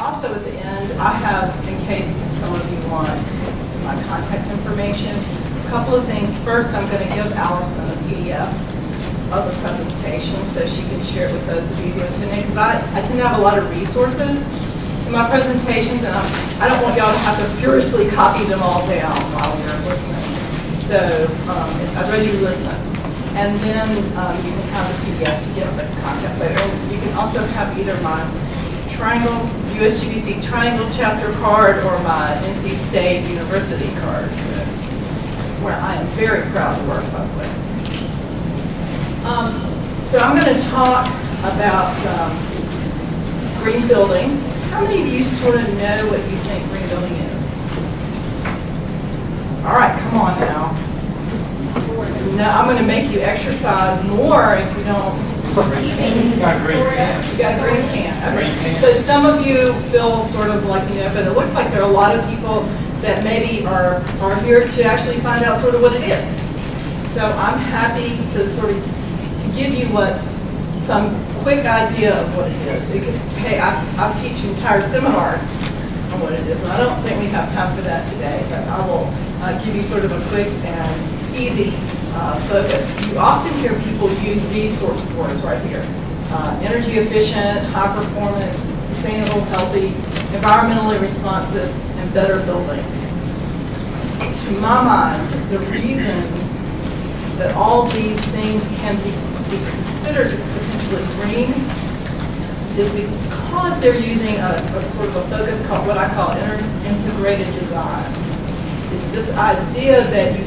Also at the end, I have, in case some of you want my contact information, a couple of things. First, I'm going to give Allison a PDF of the presentation so she can share it with those of you who attend, because I tend to have a lot of resources in my presentations, and I don't want y'all to have to furiously copy them all down while you're listening. So I'd rather you listen. And then you can have the PDF to get the contact later. And you can also have either my Triangle, USGBC Triangle chapter card or my NC State University card, where I am very proud to work with. So I'm going to talk about green building. How many of you sort of know what you think green building is? All right, come on now. No, I'm going to make you exercise more if you don't. You got a green can. Okay. So some of you feel sort of like, but it looks like there are a lot of people that maybe are here to actually find out sort of what it is. So I'm happy to sort of give you some quick idea of what it is. Hey, I'll teach entire seminars on what it is. And I don't think we have time for that today, but I will give you sort of a quick and easy focus. You often hear people use these sorts of words right here. Energy efficient, high performance, sustainable, healthy, environmentally responsive, and better buildings. To my mind, the reason that all these things can be considered potentially green is because they're using a sort of a focus called what I call integrated design. It's this idea that you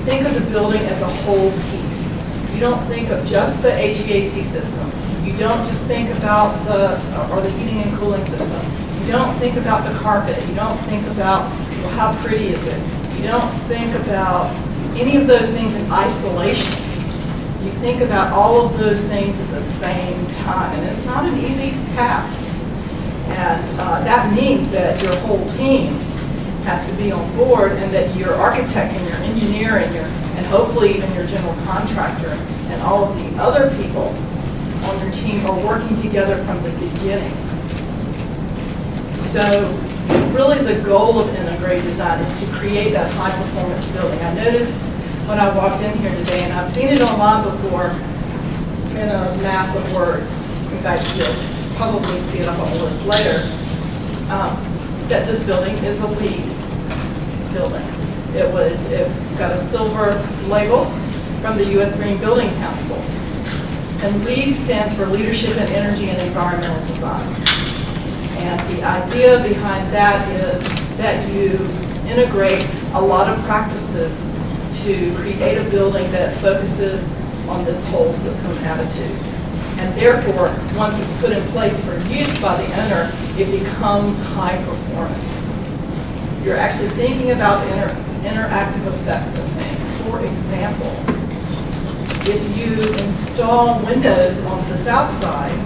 think of the building as a whole piece. You don't think of just the HVAC system. You don't just think about the heating and cooling system. You don't think about the carpet. You don't think about, well, how pretty is it? You don't think about any of those things in isolation. You think about all of those things at the same time, and it's not an easy task. And that means that your whole team has to be on board, and that your architect and your engineer and hopefully even your general contractor and all of the other people on your team are working together from the beginning. So really the goal of integrated design is to create that high performance building. I noticed when I walked in here today, and I've seen it online before in a mass of words. In fact, you'll probably see it up on the list later, that this building is a LEED building. It got a silver label from the U.S. Green Building Council. And LEED stands for Leadership in Energy and Environmental Design. And the idea behind that is that you integrate a lot of practices to create a building that focuses on this whole system attitude. And therefore, once it's put in place for use by the owner, it becomes high performance. You're actually thinking about the interactive effects of things. For example, if you install windows on the south side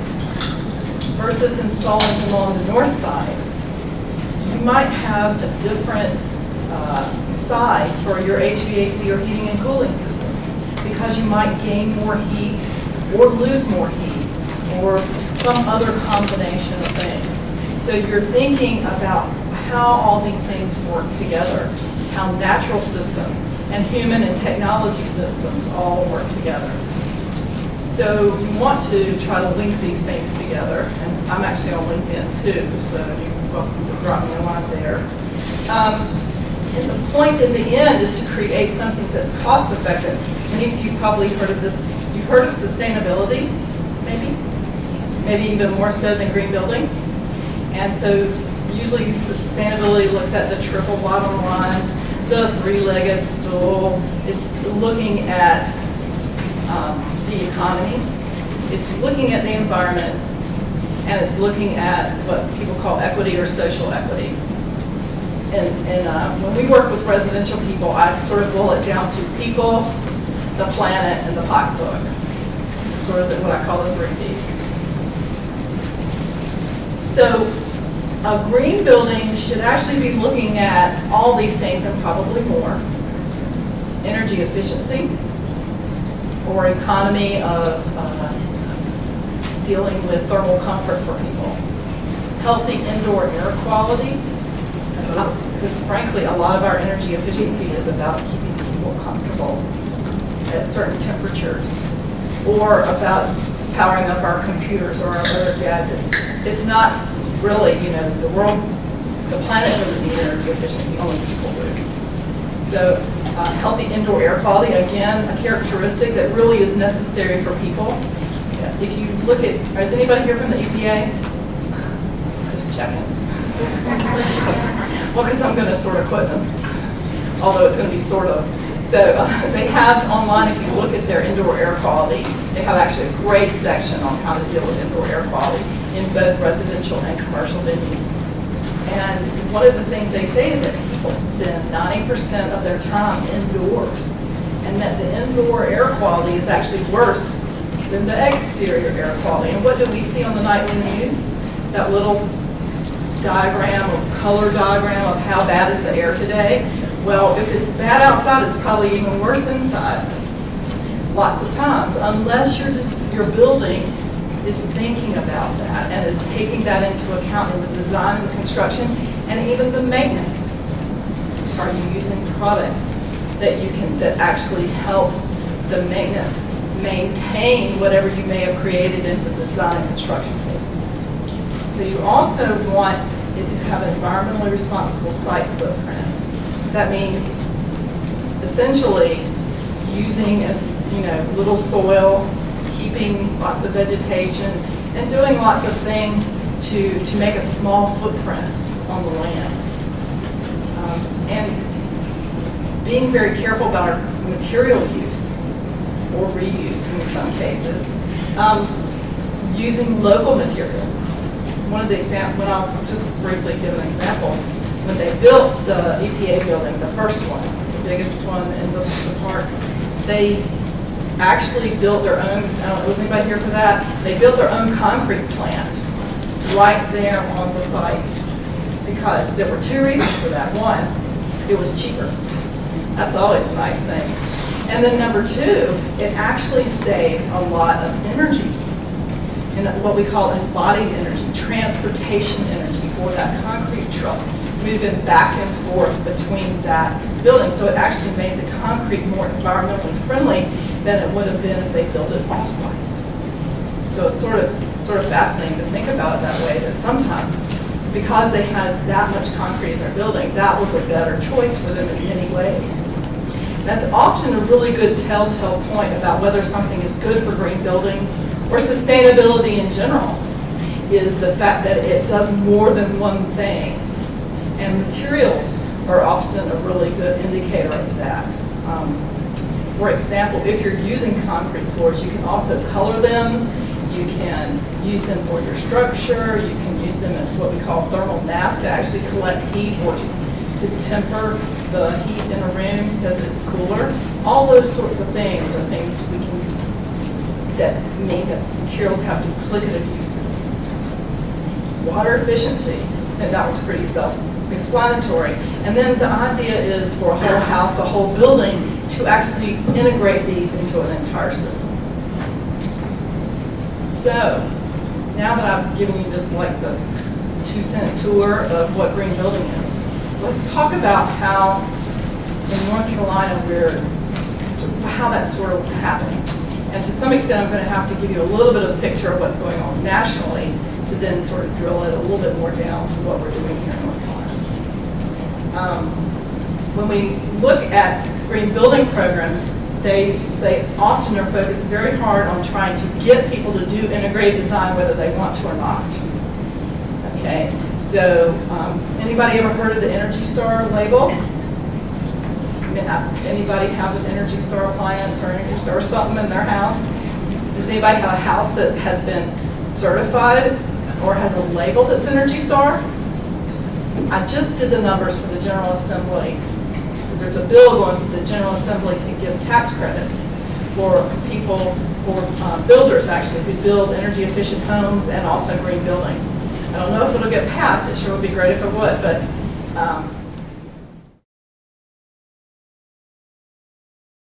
versus installing them on the north side, you might have a different size for your HVAC or heating and cooling system, because you might gain more heat or lose more heat or some other combination of things. So you're thinking about how all these things work together, how natural systems and human and technology systems all work together. So you want to try to link these things together, and I'm actually on LinkedIn too, so you're welcome to drop me a line there. And the point in the end is to create something that's cost effective. Many of you probably heard of this. You've heard of sustainability, maybe even more so than green building. And so usually sustainability looks at the triple bottom line, the three-legged stool. It's looking at the economy. It's looking at the environment, and it's looking at what people call equity or social equity. And when we work with residential people, I sort of boil it down to people, the planet, and the pocketbook. Sort of what I call the 3 Ps. So a green building should actually be looking at all these things and probably more. Energy efficiency, or economy of dealing with thermal comfort for people. healthy indoor air quality, because frankly, a lot of our energy efficiency is about keeping people comfortable at certain temperatures, or about powering up our computers or our other gadgets. It's not really, the world, the planet doesn't need energy efficiency, only people do. So healthy indoor air quality, again, a characteristic that really is necessary for people. If you look at, is anybody here from the EPA? Just checking. Well, because I'm going to sort of quote them, although it's going to be sort of. So they have online, if you look at their indoor air quality, they have actually a great section on how to deal with indoor air quality in both residential and commercial venues. And one of the things they say is that people spend 90% of their time indoors, and that the indoor air quality is actually worse than the exterior air quality. And what do we see on the nightly news? That little diagram or color diagram of how bad is the air today. Well, if it's bad outside, it's probably even worse inside. Lots of times, unless your building is thinking about that and is taking that into account in the design and the construction and even the maintenance. Are you using products that actually help the maintenance maintain whatever you may have created in the design and construction phases? So you also want it to have an environmentally responsible site footprint. That means essentially using little soil, keeping lots of vegetation, and doing lots of things to make a small footprint on the land. And being very careful about our material use, or reuse in some cases. Using local materials. One of the examples, when I was just briefly give an example, when they built the EPA building, the first one, the biggest one in the park, they actually built their own, I don't know, was anybody here for that? They built their own concrete plant right there on the site, because there were two reasons for that. One, it was cheaper. That's always a nice thing. And then number two, it actually saved a lot of energy, and what we call embodied energy, transportation energy for that concrete truck, moving back and forth between that building. So it actually made the concrete more environmentally friendly than it would have been if they built it off-site. So it's sort of fascinating to think about it that way, that sometimes, because they had that much concrete in their building, that was a better choice for them in many ways. That's often a really good telltale point about whether something is good for green building or sustainability in general, is the fact that it does more than one thing. And materials are often a really good indicator of that. For example, if you're using concrete floors, you can also color them. You can use them for your structure. You can use them as what we call thermal mass to actually collect heat or to temper the heat in a room so that it's cooler. All those sorts of things are things that mean that materials have duplicative uses. Water efficiency, and that was pretty self-explanatory. And then the idea is for a whole house, a whole building, to actually integrate these into an entire system. So, now that I've given you just like the 2-cent tour of what green building is, let's talk about how in North Carolina how that's sort of happening. And to some extent, I'm going to have to give you a little bit of a picture of what's going on nationally to then sort of drill it a little bit more down to what we're doing here in North Carolina. When we look at green building programs, they often are focused very hard on trying to get people to do integrated design whether they want to or not. Okay, so anybody ever heard of the Energy Star label? Anybody have an Energy Star appliance or Energy Star or something in their house? Does anybody have a house that has been certified or has a label that's Energy Star? I just did the numbers for the General Assembly. There's a bill going to the General Assembly to give tax credits for people, for builders actually, who build energy efficient homes and also green building. I don't know if it'll get passed. It sure would be great if it would, but